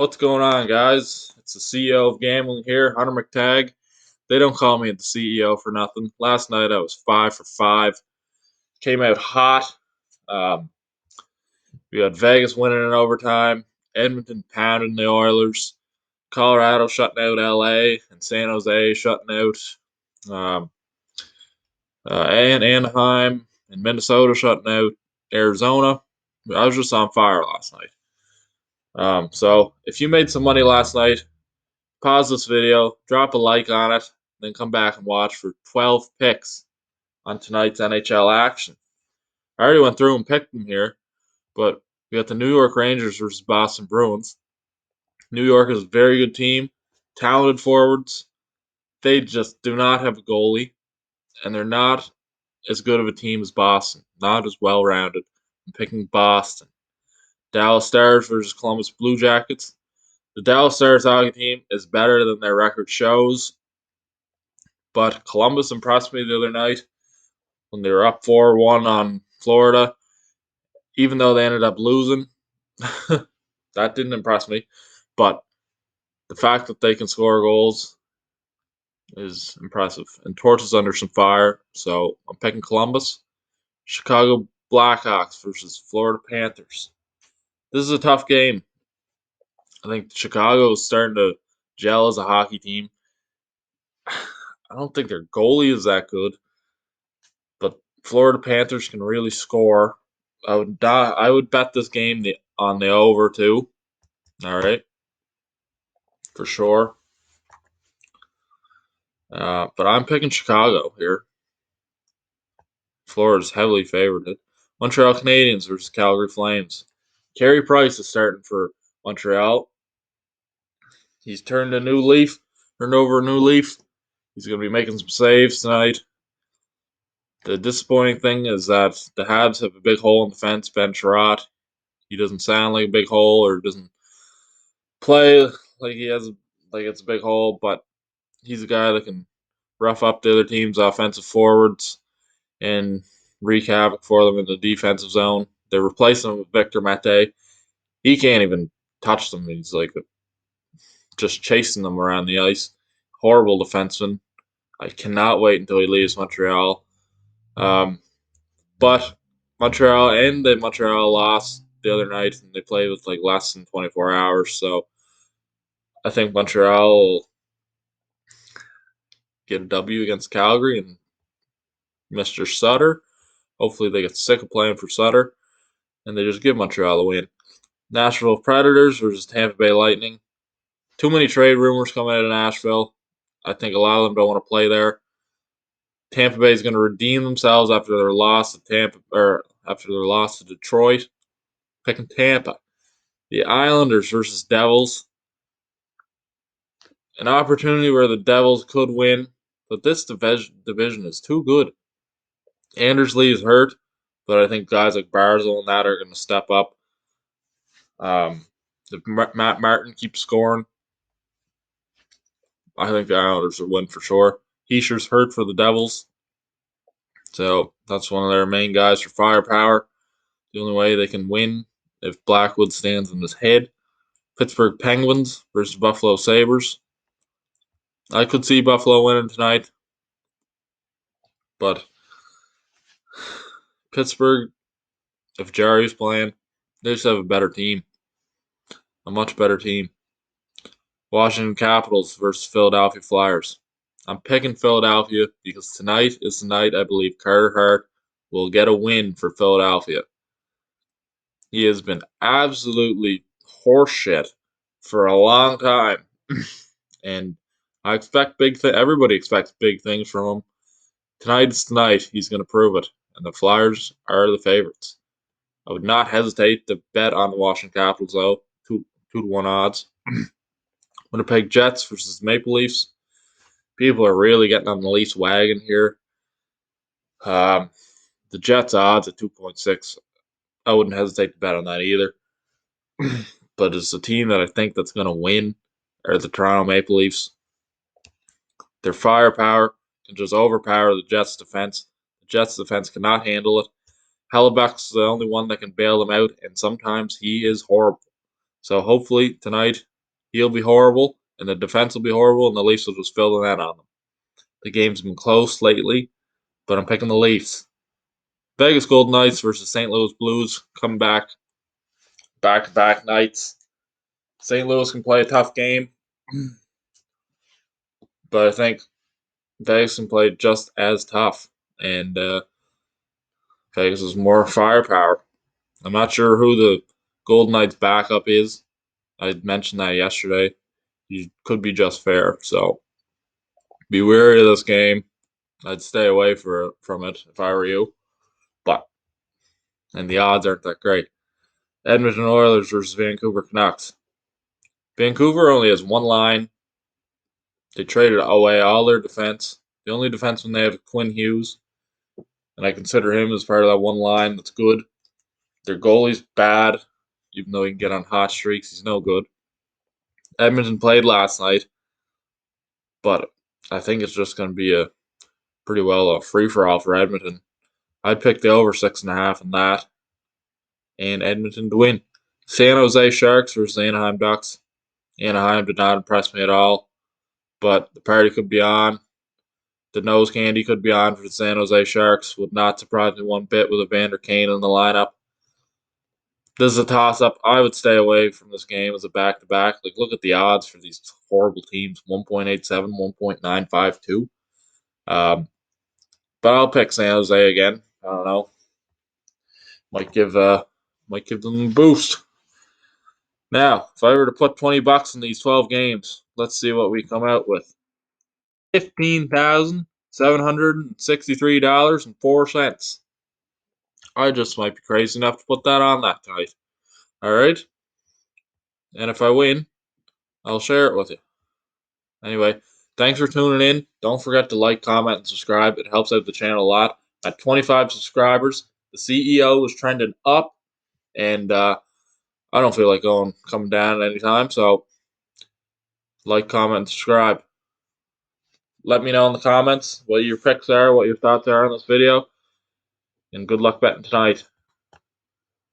What's going on, guys? It's the CEO of gambling here, Hunter McTagg. They don't call me the CEO for nothing. Last night I was 5 for 5. Came out hot. Um, we had Vegas winning in overtime, Edmonton pounding the Oilers, Colorado shutting out LA, and San Jose shutting out um, and Anaheim and Minnesota shutting out Arizona. I was just on fire last night. So if you made some money last night, pause this video, drop a like on it, then come back and watch for 12 picks on tonight's NHL action. I already went through and picked them here, but we got the New York Rangers versus Boston Bruins. New York is a very good team, talented forwards. They just do not have a goalie, and they're not as good of a team as Boston, not as well rounded. I'm picking Boston. Dallas Stars versus Columbus Blue Jackets. The Dallas Stars hockey team is better than their record shows. But Columbus impressed me the other night when they were up 4-1 on Florida, even though they ended up losing. That didn't impress me. But the fact that they can score goals is impressive. And Torch is under some fire, so I'm picking Columbus. Chicago Blackhawks versus Florida Panthers. This is a tough game. I think Chicago is starting to gel as a hockey team. I don't think their goalie is that good, but Florida Panthers can really score. I would bet this game on the over too. All right, for sure. But I'm picking Chicago here. Florida's heavily favored. Montreal Canadiens versus Calgary Flames. Carey Price is starting for Montreal. He's turned over a new leaf. He's going to be making some saves tonight. The disappointing thing is that the Habs have a big hole in the fence. Ben Sherratt. He doesn't sound like a big hole or doesn't play like he has like it's a big hole, but he's a guy that can rough up the other team's offensive forwards and wreak havoc for them in the defensive zone. They're replacing him with Victor Mete. He can't even touch them. He's like just chasing them around the ice. Horrible defenseman. I cannot wait until he leaves Montreal. Um, but Montreal lost the other night, and they played with like less than 24 hours. So I think Montreal will get a W against Calgary and Mr. Sutter. Hopefully they get sick of playing for Sutter and they just give Montreal a win. Nashville Predators versus Tampa Bay Lightning. Too many trade rumors coming out of Nashville. I think a lot of them don't want to play there. Tampa Bay is going to redeem themselves after their loss to Detroit. Picking Tampa. The Islanders versus Devils. An opportunity where the Devils could win, but this division is too good. Anders Lee is hurt, but I think guys like Barzal and that are going to step up. If Matt Martin keeps scoring, I think the Islanders will win for sure. Heischer's hurt for the Devils, so that's one of their main guys for firepower. The only way they can win if Blackwood stands in his head. Pittsburgh Penguins versus Buffalo Sabres. I could see Buffalo winning tonight, but Pittsburgh, if Jarry's playing, they just have a better team. A much better team. Washington Capitals versus Philadelphia Flyers. I'm picking Philadelphia because tonight is the night I believe Carter Hart will get a win for Philadelphia. He has been absolutely horseshit for a long time. And I expect big things. Everybody expects big things from him. Tonight's the night he's going to prove it. And the Flyers are the favorites. I would not hesitate to bet on the Washington Capitals, though. 2-1 odds. Winnipeg Jets versus Maple Leafs. People are really getting on the Leafs wagon here. The Jets odds at 2.6. I wouldn't hesitate to bet on that either. But it's a team that I think that's going to win are the Toronto Maple Leafs. Their firepower can just overpower the Jets' defense. The Jets' defense cannot handle it. Hellebuck's the only one that can bail them out, and sometimes he is horrible. So hopefully tonight He'll be horrible, and the defense will be horrible, and the Leafs will just fill the net on them. The game's been close lately, but I'm picking the Leafs. Vegas Golden Knights versus St. Louis Blues come back-to-back nights. St. Louis can play a tough game, but I think Vegas can play just as tough, and Vegas has more firepower. I'm not sure who the Golden Knights backup is. I mentioned that yesterday. He could be just fair, so be wary of this game. I'd stay away from it if I were you, but and the odds aren't that great. Edmonton Oilers versus Vancouver Canucks. Vancouver only has one line. They traded away all their defense. The only defenseman they have is Quinn Hughes, and I consider him as part of that one line that's good. Their goalie's bad, even though he can get on hot streaks. He's no good. Edmonton played last night, but I think it's just going to be a pretty well a free for all for Edmonton. I'd pick the over 6.5 in that, and Edmonton to win. San Jose Sharks versus Anaheim Ducks. Anaheim did not impress me at all, but the party could be on. The nose candy could be on for the San Jose Sharks. Would not surprise me one bit with Evander Kane in the lineup. This is a toss-up. I would stay away from this game as a back-to-back. Like, look at the odds for these horrible teams: 1.87, 1.952. Um, but I'll pick San Jose again. I don't know. Might give them a boost. Now, if I were to put $20 in these 12 games, let's see what we come out with. $15,763.04. I just might be crazy enough to put that on that tonight. All right? And if I win, I'll share it with you. Anyway, thanks for tuning in. Don't forget to like, comment, and subscribe. It helps out the channel a lot. At 25 subscribers, the CEO was trending up, and I don't feel like coming down at any time. So, like, comment, and subscribe. Let me know in the comments what your picks are, what your thoughts are on this video, and good luck betting tonight.